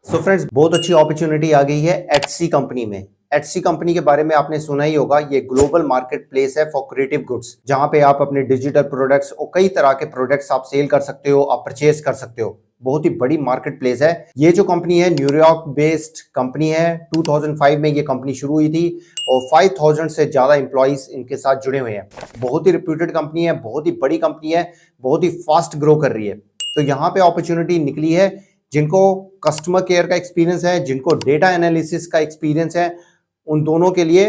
So friends, बहुत अच्छी opportunity आ गई है एचसी कंपनी में। एचसी कंपनी के बारे में आपने सुना ही होगा। ये ग्लोबल मार्केट प्लेस है फॉर क्रिएटिव गुड्स, जहां पे आप अपने डिजिटल प्रोडक्ट्स और कई तरह के प्रोडक्ट्स आप सेल कर सकते हो, आप परचेज कर सकते हो। बहुत ही बड़ी मार्केट प्लेस है। ये जो कंपनी है न्यूयॉर्क बेस्ड कंपनी है। 2005 में ये कंपनी शुरू हुई थी और 5000 से ज्यादा एम्प्लॉइज इनके साथ जुड़े हुए हैं। बहुत ही रिप्यूटेड कंपनी है, बहुत ही बड़ी कंपनी है, बहुत ही फास्ट ग्रो कर रही है। तो यहाँ पे अपॉर्चुनिटी निकली है जिनको कस्टमर केयर का एक्सपीरियंस है, जिनको डेटा एनालिसिस का एक्सपीरियंस है, उन दोनों के लिए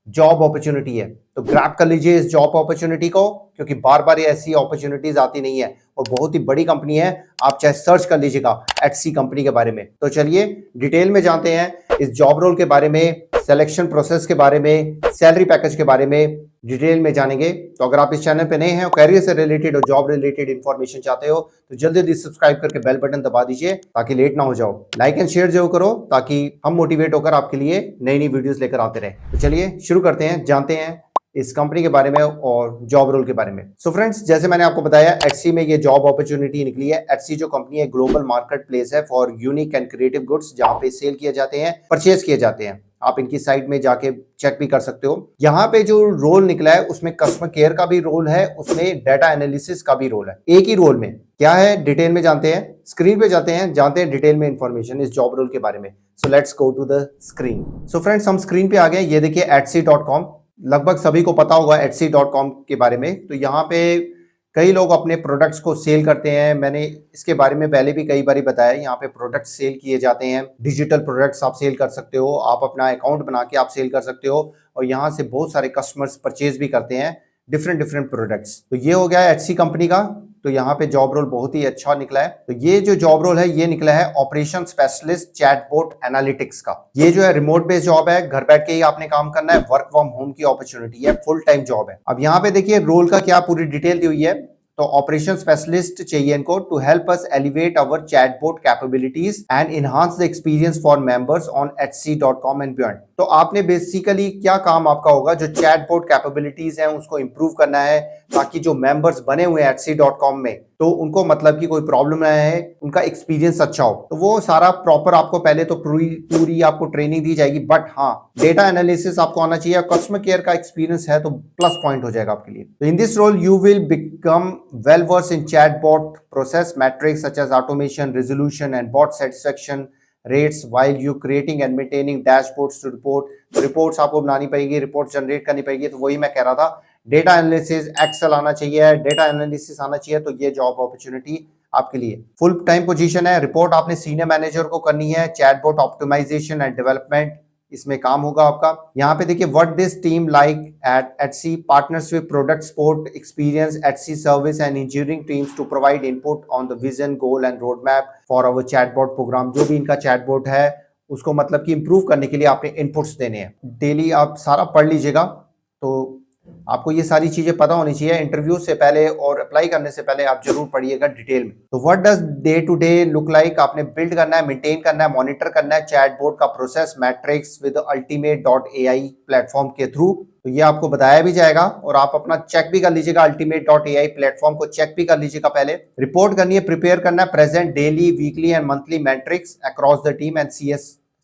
जॉब अपॉर्चुनिटी है। तो ग्रैब कर लीजिए इस जॉब अपॉर्चुनिटी को, क्योंकि बार बार ये ऐसी अपॉर्चुनिटीज आती नहीं है और बहुत ही बड़ी कंपनी है। आप चाहे सर्च कर लीजिएगा एचसी कंपनी के बारे में। तो चलिए डिटेल में जानते हैं इस जॉब रोल के बारे में, सिलेक्शन प्रोसेस के बारे में, सैलरी पैकेज के बारे में डिटेल में जानेंगे। तो अगर आप इस चैनल पे नए हैं और कैरियर से रिलेटेड और जॉब रिलेटेड इंफॉर्मेशन चाहते हो तो जल्दी जल्दी सब्सक्राइब करके बेल बटन दबा दीजिए ताकि लेट ना हो जाओ। लाइक एंड शेयर जरूर करो ताकि हम मोटिवेट होकर आपके लिए नई नई वीडियोस लेकर आते रहे। तो चलिए शुरू करते हैं, जानते हैं इस कंपनी के बारे में और जॉब रोल के बारे में। सो फ्रेंड्स, जैसे मैंने आपको बताया एचसी में ये जॉब अपॉर्चुनिटी निकली है। एचसी जो कंपनी है ग्लोबल मार्केट प्लेस है for unique and creative goods, जहां पे सेल किए जाते हैं, परचेज किए जाते हैं। आप इनकी साइट में जाके चेक भी कर सकते हो। यहाँ पे जो रोल निकला है उसमें कस्टमर केयर का भी रोल है, उसमें डाटा एनालिसिस का भी रोल है। एक ही रोल में क्या है डिटेल में जानते हैं। स्क्रीन पे जाते हैं, जानते हैं डिटेल में इंफॉर्मेशन इस जॉब रोल के बारे में। So let's go to the screen. So friends, हम स्क्रीन पे आ गए। ये देखिए etsy.com, लगभग सभी को पता होगा etsy.com के बारे में। तो यहाँ पे कई लोग अपने प्रोडक्ट्स को सेल करते हैं। मैंने इसके बारे में पहले भी कई बार बताया। यहाँ पे प्रोडक्ट्स सेल किए जाते हैं, डिजिटल प्रोडक्ट्स आप सेल कर सकते हो, आप अपना अकाउंट बना के आप सेल कर सकते हो और यहाँ से बहुत सारे कस्टमर्स परचेज भी करते हैं डिफरेंट डिफरेंट प्रोडक्ट्स। तो ये हो गया है एचसी कंपनी का। तो यहाँ पे जॉब रोल बहुत ही अच्छा निकला है। तो ये जो जॉब रोल है ये निकला है ऑपरेशन स्पेशलिस्ट चैटबॉट एनालिटिक्स का। ये जो है रिमोट बेस्ड जॉब है, घर बैठ के ही आपने काम करना है, वर्क फ्रॉम होम की अपॉर्चुनिटी है, फुल टाइम जॉब है। अब यहाँ पे देखिए रोल का क्या पूरी डिटेल दी हुई है। तो ऑपरेशन स्पेशलिस्ट चाहिए इनको to help us elevate our chatbot capabilities and enhance the experience for members on etsy.com and beyond. तो आपने बेसिकली क्या काम आपका होगा, जो चैटबॉट कैपेबिलिटीज हैं उसको इंप्रूव करना है ताकि जो मेंबर्स बने हुए हैं etsy.com में तो उनको मतलब कि कोई प्रॉब्लम ना है, उनका एक्सपीरियंस अच्छा हो। तो वो सारा प्रॉपर आपको पहले तो पूरी आपको ट्रेनिंग दी जाएगी। बट हाँ, डेटा एनालिसिस आपको आना चाहिए, कस्टमर केयर का एक्सपीरियंस है तो प्लस पॉइंट हो जाएगा आपके लिए। तो in this role you will become well versed in chatbot process metrics such as automation, resolution and bot satisfaction rates while you creating and maintaining dashboards to report। तो reports आपको बनानी पड़ेगी, report generate करनी पड़ेगी। तो वही मैं कह रहा था, डेटा एनालिसिस, एक्सेल आना चाहिए, डेटा एनालिसिस आना चाहिए। तो ये जॉब अपॉर्चुनिटी आपके लिए फुल टाइम पोजीशन है। रिपोर्ट आपने सीनियर मैनेजर को करनी है। चैटबॉट ऑप्टिमाइजेशन एंड डेवलपमेंट इसमें काम होगा आपका। यहाँ पे देखिए what this team like at Etsy partners with product support experience Etsy service and engineering teams to provide input on the vision goal and road map for our chatbot programme. जो भी इनका चैटबॉट है उसको मतलब कि improve करने के लिए आपने इनपुट्स देने हैं। डेली आप सारा पढ़ लीजिएगा तो आपको ये सारी चीजें पता होनी चाहिए। इंटरव्यू से पहले और अप्लाई करने से पहले आप जरूर पढ़िएगा डिटेल में। तो what does day to day look like, आपने बिल्ड करना है, मेंटेन करना है, मॉनिटर करना है चैटबॉट का process matrix with ultimate.ai platform के थ्रू। तो ये आपको बताया भी जाएगा और आप अपना चेक भी कर लीजिएगा, ultimate.ai प्लेटफॉर्म को चेक भी कर लीजिएगा। पहले रिपोर्ट करनी है, प्रिपेयर करना है present daily, weekly and monthly matrix across the team and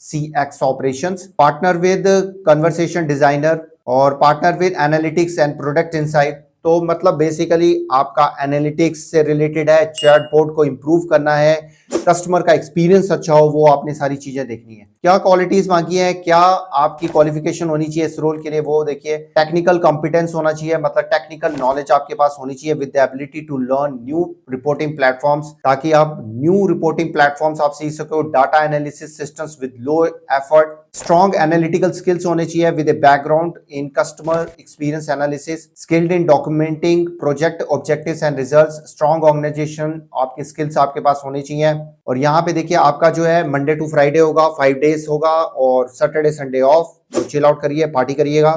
CX operations. Partner with conversation designer और partner with analytics and product insight. तो मतलब बेसिकली आपका एनालिटिक्स से रिलेटेड है, चैटबॉट को इंप्रूव करना है, कस्टमर का एक्सपीरियंस अच्छा हो, वो आपने सारी चीजें देखनी है। क्या क्वालिटीज मांगी है, क्या आपकी क्वालिफिकेशन होनी चाहिए इस रोल के लिए, वो देखिए। टेक्निकल कॉम्पिटेंस होना चाहिए, मतलब टेक्निकल नॉलेज आपके पास होनी चाहिए with the ability to learn new reporting platforms, ताकि आप न्यू रिपोर्टिंग प्लेटफॉर्म्स आप सीख सको। Data analysis systems with low effort. Strong analytical skills होने चाहिए with a background in customer experience analysis, skilled in documenting project objectives and results. Strong organisation आपकी skills आपके पास होनी चाहिए। और यहाँ पे देखिए आपका जो है मंडे टू फ्राइडे होगा, 5 डेज होगा और सैटरडे संडे ऑफ। तो चिल आउट करिए, पार्टी करिएगा।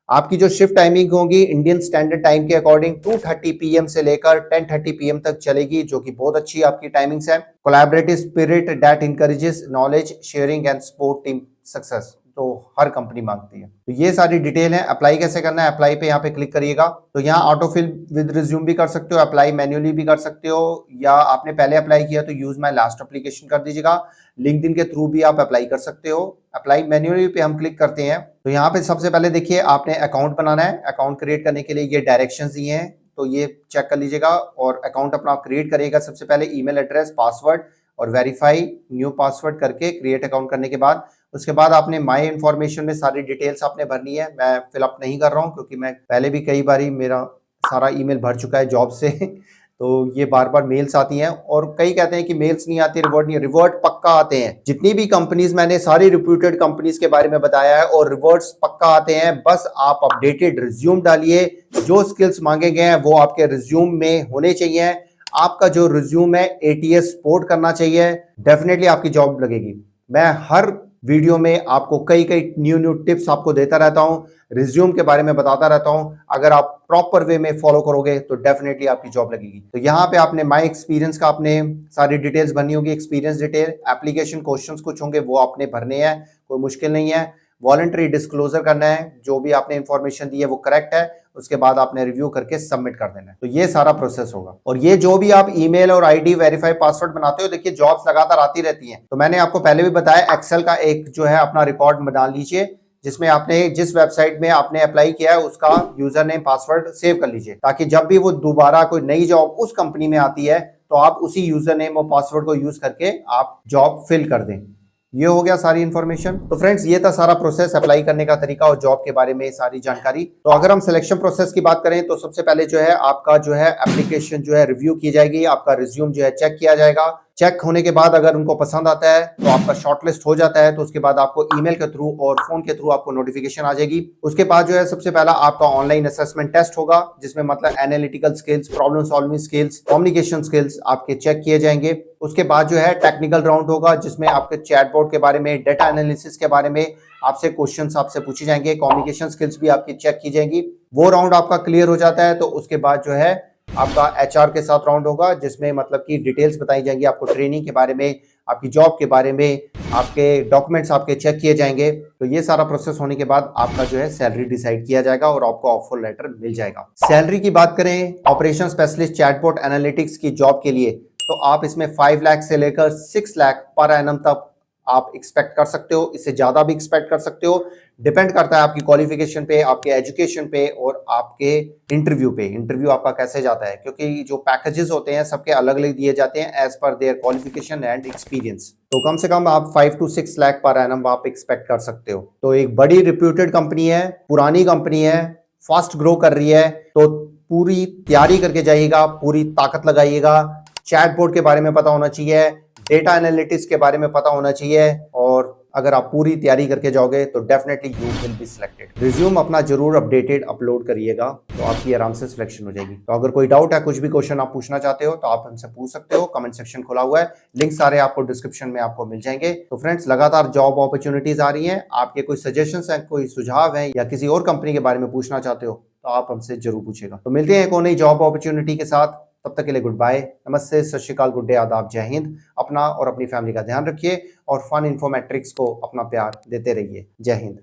आपकी जो शिफ्ट टाइमिंग होगी इंडियन स्टैंडर्ड टाइम के अकॉर्डिंग 2:30 PM से लेकर 10:30 PM तक चलेगी, जो कि बहुत अच्छी आपकी टाइमिंग्स है। Collaborative spirit that encourages knowledge sharing and support team success. तो हर कंपनी मांगती है। तो ये सारी डिटेल है। अप्लाई कैसे करना है, अप्लाई पे यहाँ पे क्लिक करिएगा। तो यहाँ ऑटो फिल विद रिज्यूम भी कर सकते हो, अप्लाई मैन्युअली भी कर सकते हो, या आपने पहले अप्लाई किया तो यूज माई लास्ट एप्लीकेशन कर दीजिएगा। लिंक्डइन के थ्रू भी आप अप्लाई कर सकते हो। अप्लाई मैन्युअली पे हम क्लिक करते हैं तो यहाँ पे सबसे पहले देखिए आपने अकाउंट बनाना है। अकाउंट क्रिएट करने के लिए ये डायरेक्शंस दिए हैं, तो ये चेक कर लीजिएगा और अकाउंट अपना क्रिएट करिएगा। सबसे पहले ईमेल एड्रेस, पासवर्ड और वेरीफाई न्यू पासवर्ड करके क्रिएट अकाउंट करने के बाद उसके बाद आपने माई इन्फॉर्मेशन में सारी डिटेल्स आपने भरनी है। मैं फिलअप नहीं कर रहा हूँ क्योंकि मैं पहले भी कई बार मेरा सारा ईमेल भर चुका है जॉब से तो ये बार बार मेल्स आती हैं और कई कहते हैं कि मेल्स नहीं आती, रिवर्ट नहीं, रिवर्ट पक्का आते हैं। जितनी भी कंपनीज मैंने सारी रिप्यूटेड कंपनीज के बारे में बताया है और रिवर्ट्स पक्का आते हैं। बस आप अपडेटेड रिज्यूम डालिए, जो स्किल्स मांगे गए हैं वो आपके रिज्यूम में होने चाहिए। आपका जो रिज्यूम है ATS सपोर्ट करना चाहिए, डेफिनेटली आपकी जॉब लगेगी। मैं हर वीडियो में आपको कई न्यू टिप्स आपको देता रहता हूं, रिज्यूम के बारे में बताता रहता हूं। अगर आप प्रॉपर वे में फॉलो करोगे तो डेफिनेटली आपकी जॉब लगेगी। तो यहाँ पे आपने माय एक्सपीरियंस का आपने सारी डिटेल्स भरनी होगी, एक्सपीरियंस डिटेल, एप्लीकेशन क्वेश्चंस कुछ होंगे वो आपने भरने हैं, कोई मुश्किल नहीं है। वॉलंटरी डिस्क्लोजर करना है, जो भी आपने इंफॉर्मेशन दी है वो करेक्ट है, उसके बाद आपने रिव्यू करके सबमिट कर देना है। तो ये सारा प्रोसेस होगा। और ये जो भी आप ईमेल और आईडी वेरीफाई पासवर्ड बनाते हो, देखिए जॉब्स लगातार आती रहती हैं। तो मैंने आपको पहले भी बताया एक्सेल का एक जो है अपना रिकॉर्ड बना लीजिए, जिसमें आपने जिस वेबसाइट में आपने अप्लाई किया है उसका यूजर नेम पासवर्ड सेव कर लीजिए, ताकि जब भी वो दोबारा कोई नई जॉब उस कंपनी में आती है तो आप उसी यूजर नेम और पासवर्ड को यूज करके आप जॉब फिल कर दें। ये हो गया सारी इन्फॉर्मेशन। तो फ्रेंड्स ये था सारा प्रोसेस, अप्लाई करने का तरीका और जॉब के बारे में सारी जानकारी। तो अगर हम सिलेक्शन प्रोसेस की बात करें तो सबसे पहले जो है आपका जो है एप्लीकेशन जो है रिव्यू की जाएगी, आपका रिज्यूम जो है चेक किया जाएगा। चेक होने के बाद अगर उनको पसंद आता है तो आपका शॉर्टलिस्ट हो जाता है। तो उसके बाद आपको ईमेल के थ्रू और फोन के थ्रू आपको नोटिफिकेशन आ जाएगी। उसके बाद जो है सबसे पहला आपका ऑनलाइन असेसमेंट टेस्ट होगा, जिसमें मतलब analytical skills, problem solving skills, communication skills आपके चेक किए जाएंगे। उसके बाद जो है टेक्निकल राउंड होगा, जिसमें आपके चैटबॉट के बारे में, डेटा एनालिसिस के बारे में आपसे क्वेश्चंस आपसे पूछे जाएंगे, कम्युनिकेशन स्किल्स भी आपकी चेक की जाएंगी। वो राउंड आपका क्लियर हो जाता है तो उसके बाद जो है आपका HR के साथ राउंड होगा, जिसमें मतलब कि डिटेल्स बताई जाएंगी आपको, ट्रेनिंग के बारे में, आपकी जॉब के बारे में, आपके डॉक्यूमेंट्स आपके चेक किए जाएंगे। तो ये सारा प्रोसेस होने के बाद आपका जो है सैलरी डिसाइड किया जाएगा और आपको ऑफर लेटर मिल जाएगा। सैलरी की बात करें ऑपरेशन स्पेशलिस्ट चैटबॉट एनालिटिक्स की जॉब के लिए, तो आप इसमें 5 लाख से लेकर 6 लाख पर एनम तक आप एक्सपेक्ट कर सकते हो। इससे ज्यादा भी एक्सपेक्ट कर सकते हो, डिपेंड करता है आपकी क्वालिफिकेशन पे, आपके एजुकेशन पे और आपके इंटरव्यू पे। इंटरव्यू आपका कैसे जाता है, क्योंकि जो पैकेजेस होते हैं सबके अलग अलग दिए जाते हैं as per there qualification and experience. तो कम से कम आप 5 to 6 लाख पर एनम आप एक्सपेक्ट कर सकते हो। तो एक बड़ी रिप्यूटेड कंपनी है, पुरानी कंपनी है, फास्ट ग्रो कर रही है, तो पूरी तैयारी करके जाइएगा, पूरी ताकत लगाइएगा। चैटबॉट के बारे में पता होना चाहिए, डेटा एनालिटिक्स के बारे में पता होना चाहिए, और अगर आप पूरी तैयारी करके जाओगे तो definitely you will be selected. Resume अपना जरूर अपडेटेड अपलोड करिएगा, तो आपकी आराम से सिलेक्शन हो जाएगी। तो अगर कोई डाउट है, कुछ भी क्वेश्चन आप पूछना चाहते हो तो आप हमसे पूछ सकते हो, कमेंट सेक्शन खुला हुआ है, लिंक सारे आपको डिस्क्रिप्शन में आपको मिल जाएंगे। तो फ्रेंड्स लगातार जॉब अपॉर्चुनिटीज आ रही हैं, आपके कोई सजेशंस हैं, कोई सुझाव है या किसी और कंपनी के बारे में पूछना चाहते हो तो आप हमसे जरूर पूछेगा। तो मिलते हैं एक और नई जॉब अपॉर्चुनिटी के साथ, तब तक के लिए गुड बाय, नमस्ते, सत श्री अकाल, गुड डे, आदाब, जय हिंद। अपना और अपनी फैमिली का ध्यान रखिए और फन इन्फॉर्मेट्रिक्स को अपना प्यार देते रहिए। जय हिंद।